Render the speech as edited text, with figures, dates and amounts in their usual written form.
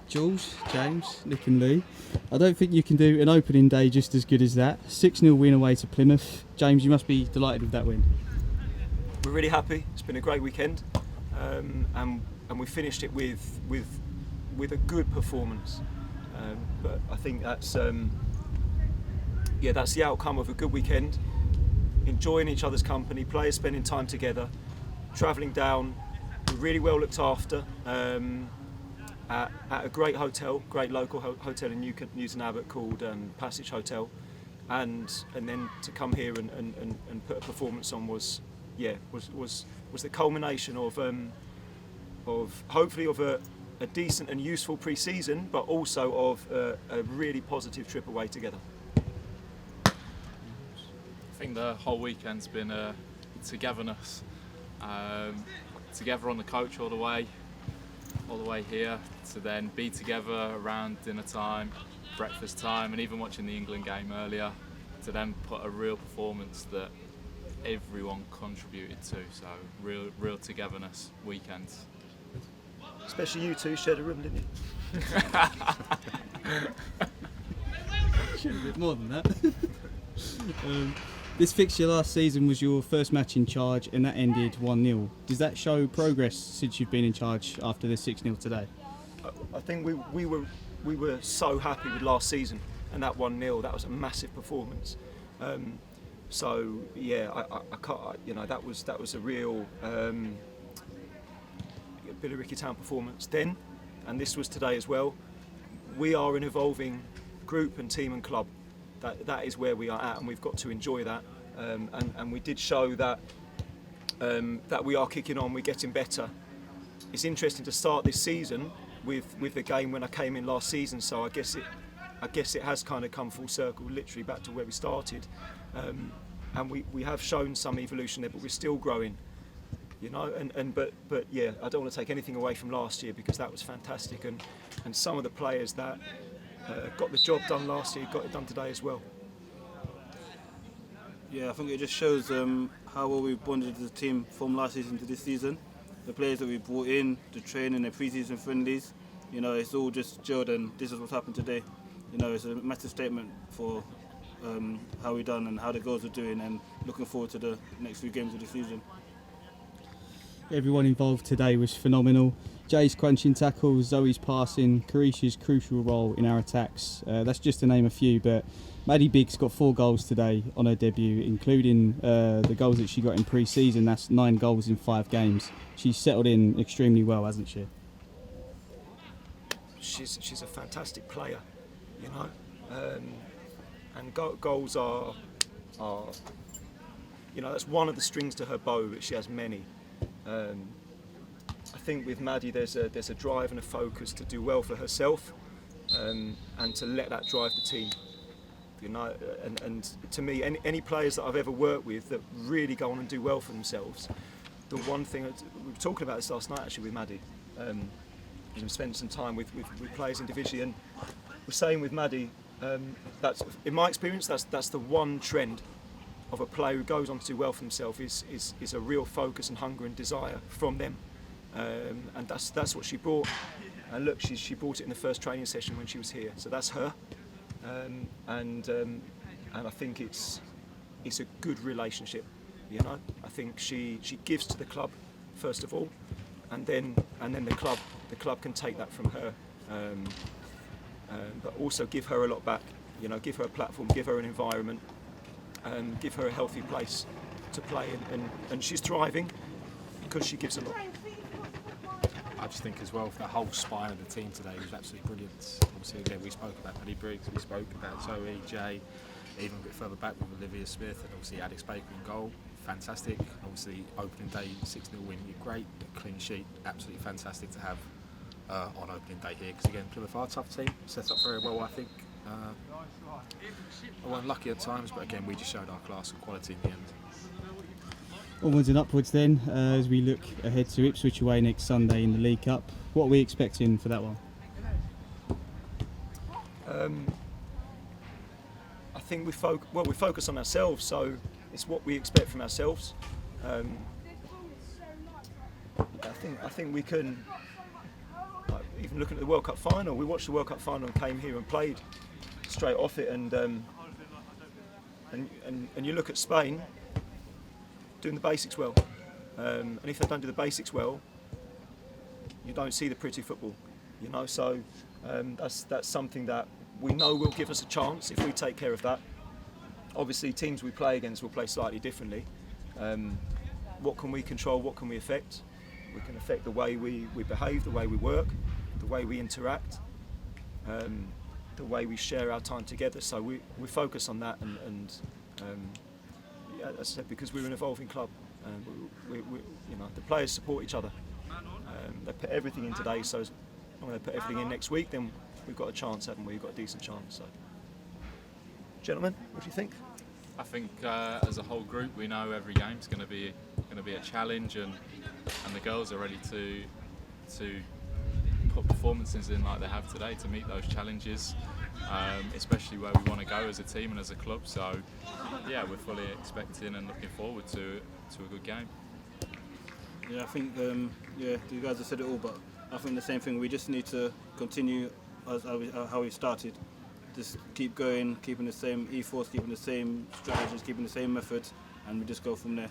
Jules, James, Nick and Lee. I don't think you can do an opening day just as good as that. 6-0 win away to Plymouth. James, you must be delighted with that win. We're really happy. It's been a great weekend, and we finished it with a good performance. But I think that's that's the outcome of a good weekend. Enjoying each other's company, players spending time together, travelling down. We're really well looked after at a great hotel, great local hotel in Newton Abbot called Passage Hotel, and then to come here and put a performance on was the culmination of hopefully of a decent and useful pre-season, but also of a really positive trip away together. I think the whole weekend's been togetherness, together on the coach all the way here, to then be together around dinner time, breakfast time, and even watching the England game earlier, to then put a real performance that everyone contributed to. So real togetherness weekends. Especially you two shared a room, didn't you? Should have been more than that. This fixture last season was your first match in charge, and that ended 1-0. Does that show progress since you've been in charge after the 6-0 today? I think we were so happy with last season, and that 1-0, that was a massive performance. So yeah, I can't, that was a real Billericay Town performance then, and this was today as well. We are an evolving group and team and club. That is where we are at, and we've got to enjoy that. And we did show that that we are kicking on. We're getting better. It's interesting to start this season with the game when I came in last season. So I guess it has kind of come full circle, literally back to where we started. And we have shown some evolution there, but we're still growing. But yeah, I don't want to take anything away from last year, because that was fantastic, and some of the players that got the job done last year got it done today as well. Yeah, I think it just shows how well we've bonded as a team from last season to this season. The players that we brought in, the training, the pre-season friendlies, it's all just gelled, and this is what's happened today. It's a massive statement for how we've done and how the girls are doing, and looking forward to the next few games of the season. Everyone involved today was phenomenal. Jay's crunching tackles, Zoe's passing, Carisha's crucial role in our attacks. That's just to name a few, but Maddie Biggs got 4 goals today on her debut, including the goals that she got in pre-season. That's 9 goals in 5 games. She's settled in extremely well, hasn't she? She's a fantastic player, and goals are that's one of the strings to her bow, but she has many. I think with Maddie there's a drive and a focus to do well for herself, and to let that drive the team. And to me, any players that I've ever worked with that really go on and do well for themselves, the one thing we were talking about this last night actually with Maddie, we spent some time with players individually, and we're saying with Maddie, that's in my experience that's the one trend of a player who goes on to do well for himself is a real focus and hunger and desire from them, and that's what she brought. And look, she brought it in the first training session when she was here, so that's her, and I think it's a good relationship. I think she gives to the club first of all, and then the club can take that from her, but also give her a lot back. Give her a platform, give her an environment. Give her a healthy place to play in, and she's thriving because she gives a lot. I just think as well, for the whole spine of the team today was absolutely brilliant. Obviously, again, we spoke about Maddie Briggs, we spoke about Zoe, Jay, even a bit further back with Olivia Smith, and obviously Alex Baker in goal. Fantastic. Obviously, opening day 6-0 win, great. Clean sheet, absolutely fantastic to have on opening day here. Because again, Plymouth are a tough team, set up very well, I think. I wasn't lucky at times, but again, we just showed our class and quality in the end. Onwards and upwards then, as we look ahead to Ipswich away next Sunday in the League Cup. What are we expecting for that one? I think we focus on ourselves, so it's what we expect from ourselves. I think we can. even looking at the World Cup final, we watched the World Cup final and came here and played straight off it, and you look at Spain doing the basics well, and if they don't do the basics well, you don't see the pretty football, you know. So that's something that we know will give us a chance if we take care of that. Obviously, teams we play against will play slightly differently. What can we control? What can we affect? We can affect the way we behave, the way we work, the way we interact, the way we share our time together. So we focus on that, and yeah, as I said, because we're an evolving club, we you know, the players support each other. They put everything in today, so when they put everything in next week, then we've got a chance, haven't we? We've got a decent chance. So, gentlemen, what do you think? I think as a whole group, we know every game's going to be a challenge, and the girls are ready to put performances in like they have today to meet those challenges, especially where we want to go as a team and as a club. So yeah, we're fully expecting and looking forward to a good game. Yeah, I think yeah, you guys have said it all, but I think the same thing. We just need to continue as how we started. Just keep going, keeping the same ethos, keeping the same strategies, keeping the same methods, and we just go from there.